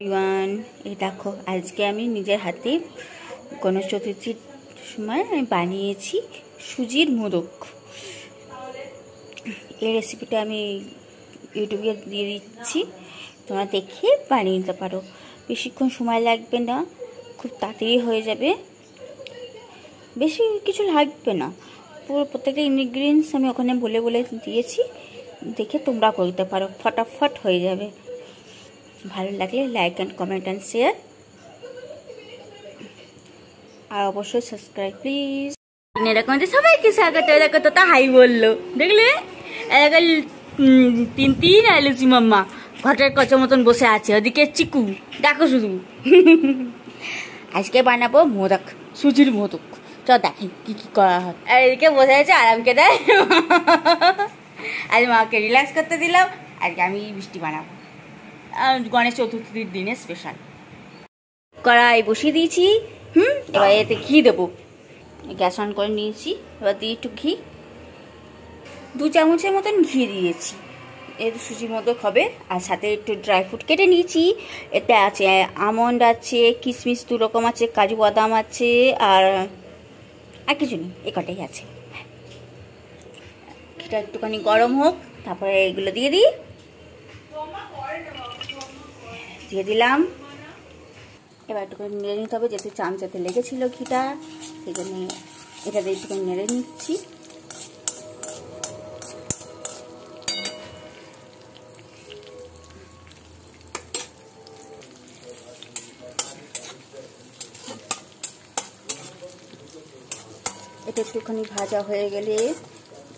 Everyone, এই দেখো আজকে আমি নিজের হাতে গণেশ চতুর্থীর সময় আমি বানিয়েছি সুজির মোদক। এই রেসিপিটা আমি ইউটিউবে দিয়ে দিচ্ছি, তোমরা দেখে বানিয়ে নিতে পারো। বেশিক্ষণ সময় লাগবে না, খুব তাড়াতাড়ি হয়ে যাবে, বেশি কিছু লাগবে না। পুরো প্রত্যেকটা ইনগ্রিডিয়েন্টস আমি ওখানে বলে বলে দিয়েছি, দেখে তোমরা করতে পারো, ফটাফট হয়ে যাবে। ভালো লাগলে like and comment and share, আর অবশ্যই সাবস্ক্রাইব প্লিজ। এরকম সবাইকে স্বাগত। দেখো তো তা হাই বললো, দেখলে তিন আর লুচি মাম্মা ঘটের কচা মতন বসে আছে, ওদিকে চিকু দেখো শুধু। আজকে বানাবো মোদক, সুজির মোদক। চ দেখি কি কি করা হয়। আর এদিকে বসে আছে আরামকে দেয়। আজ মাকে রিল্যাক্স করতে দিলাম, আজকে আমি মিষ্টি বানাবো, গণেশ চতুর্থীর দিনে স্পেশাল। কড়াই বসিয়ে দিয়েছি, এবার এতে ঘি দেবো। গ্যাস অন করে নিয়েছি, এবার দিয়ে একটু ঘি, 2 চামচের মতন ঘি দিয়েছি। এর সুজির মোদক হবে। আর সাথে একটু ড্রাই ফ্রুট কেটে নিয়েছি, এতে আছে আমন্ড আছে, কিশমিশ 2 রকম আছে, কাজু বাদাম আছে, আর কিছু নেই, এ কটাই আছে। ঘিটা একটুখানি গরম হোক, তারপরে এগুলো দিয়ে দিলাম। এবার একটুখানি নেড়ে নিতে হবে, যেহেতু চামচাতে লেগেছিল ঘিটা, সেই জন্য এটা দিয়ে একটুখানি নেড়ে নিচ্ছি। এটা একটুখানি ভাজা হয়ে গেলে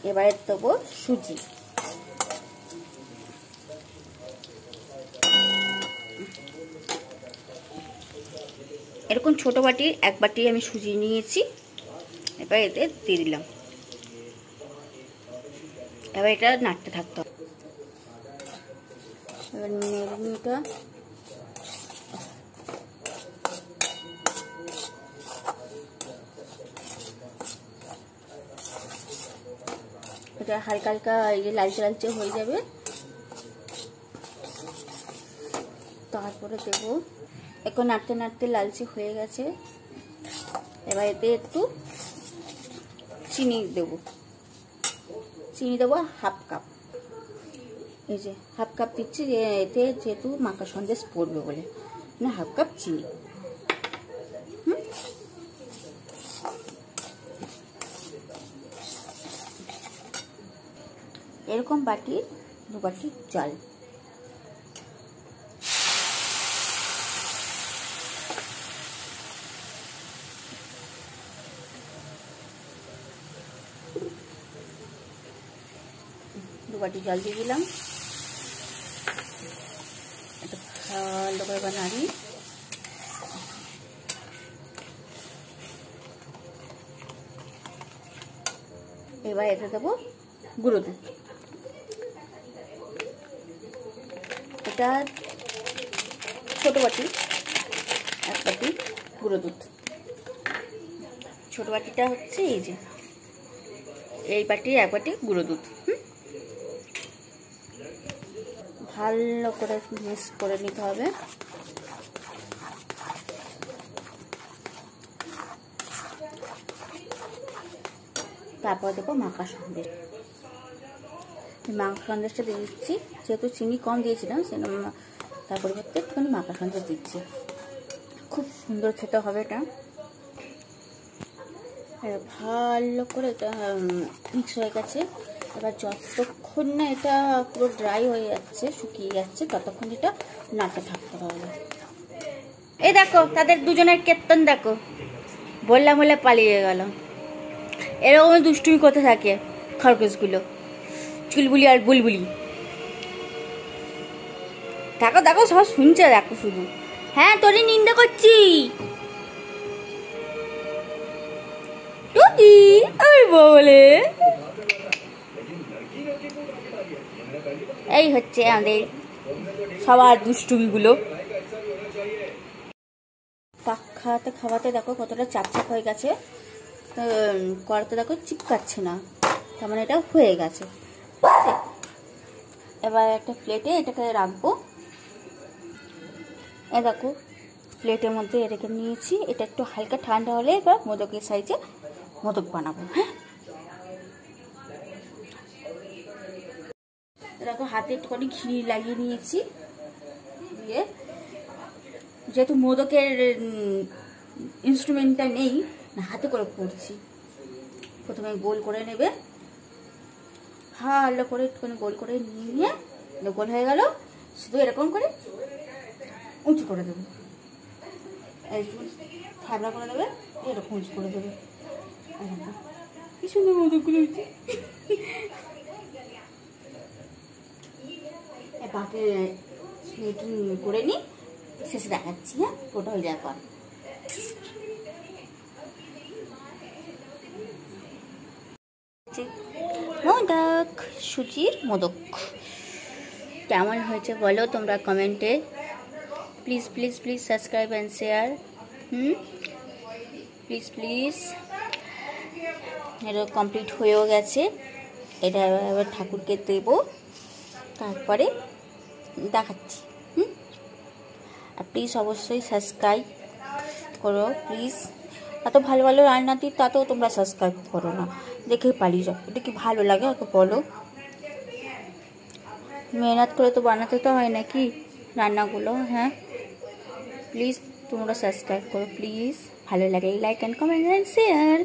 এবারে দেবো সুজি। এরকম ছোট বাটির 1 বাটি আমি সুজি নিয়েছি, এবার এতে দিয়ে দিলাম। এবার এটা নাড়তে থাকতে হবে। এবার নেড়ে নিয়ে এটা হালকা হালকা লালচে লালচে হয়ে যাবে। তারপরে দেবো, এখন নাড়তে নাড়তে লালচে হয়ে গেছে। এবার এতে একটু চিনি দেবো, চিনি দেবো 1/2 কাপ। এই যে 1/2 কাপ দিচ্ছি, যে এতে যেহেতু মাখা সন্দেশ পড়বে বলে, না 1/2 কাপ চিনি। এরকম বাটি 2 বাটি জল। দু বাটি জল দিয়ে দিলাম, এটা ভালো করে নাড়ি। এবার এতে দেবো গুঁড়ো দুধ। এটা ছোট বাটি 1 বাটি গুঁড়ো দুধ। ছোট বাটিটা হচ্ছে এই যে, এই বাটি 1 বাটি গুঁড়ো দুধ। ভালো করে মিক্স করে নিতে হবে। তারপর দেবো মাখা সন্দেশ। মাখা সন্দেশটা দিয়ে দিচ্ছি, যেহেতু চিনি কম দিয়েছিলাম সেজন্য তার পরিবর্তে একটুখানি মাখা সন্দেশ দিচ্ছি। খুব সুন্দর খেতে হবে এটা। ভালো করে এটা মিক্স হয়ে গেছে। এবার যতক্ষণ না এটা পুরো ড্রাই হয়ে যাচ্ছে, শুকিয়ে যাচ্ছে, ততক্ষণ এটা নাড়তে থাকতে হবে। এই দেখো তাদের দুজনের কীর্তন দেখো, বললাম বলে পালিয়ে গেল। এরকম দুষ্টুমি করতে থাকে খরগোশগুলো, চুলবুলি আর বুলবুলি। দেখো দেখো সব শুনছে, দেখো শুধু। হ্যাঁ তোরই নিন্দা করছি। বলে এই হচ্ছে আমাদের সবার দুষ্টুমিগুলো। পাক খাওয়াতে খাওয়াতে দেখো কতটা চাপচাপ হয়ে গেছে, কড়াতে দেখো চিপকাচ্ছে না, তার মানে এটা হয়ে গেছে। এবার একটা প্লেটে এটাকে রাখবো। এ দেখো প্লেটের মধ্যে রেখে নিয়েছি। এটা একটু হালকা ঠান্ডা হলে এবার মোদকের সাইজে মোদক বানাবো। হ্যাঁ, দেখো হাতে একটুখানি ঘি লাগিয়ে নিয়েছি, দিয়ে যেহেতু মোদকের ইনস্ট্রুমেন্টটা নেই, হাতে করে করছি। প্রথমে গোল করে নেবে, ভালো করে একটুখানি গোল করে নিয়ে, গোল হয়ে গেল, শুধু এরকম করে উঁচু করে দেবে, থাবড়া করে দেবে, এরকম উঁচু করে দেবে। কি সুন্দর মোদকগুলো হচ্ছে। বাকি করে নিই, শেষে দেখাচ্ছি। হ্যাঁ, ওটা হয়ে যাওয়ার পর মোদক, সুজির মোদক কেমন হয়েছে বলো তোমরা কমেন্টে। Please please please subscribe and share. Please please. এটা কমপ্লিট হয়েও গেছে, এটা এবার ঠাকুরকে দেবো, তারপরে দেখাচ্ছি। আর প্লিজ অবশ্যই সাবস্ক্রাইব করো প্লিজ। এত ভালো ভালো রান্না দিই, তাতেও তোমরা সাবস্ক্রাইব করো না, দেখে পালিয়ে যাও। এটা কি ভালো লাগে ওকে বলো? মেহনত করে তো বানাতে তো হয় নাকি রান্নাগুলো। হ্যাঁ, প্লিজ তোমরা সাবস্ক্রাইব করো প্লিজ। ভালো লাগে like and comment and share.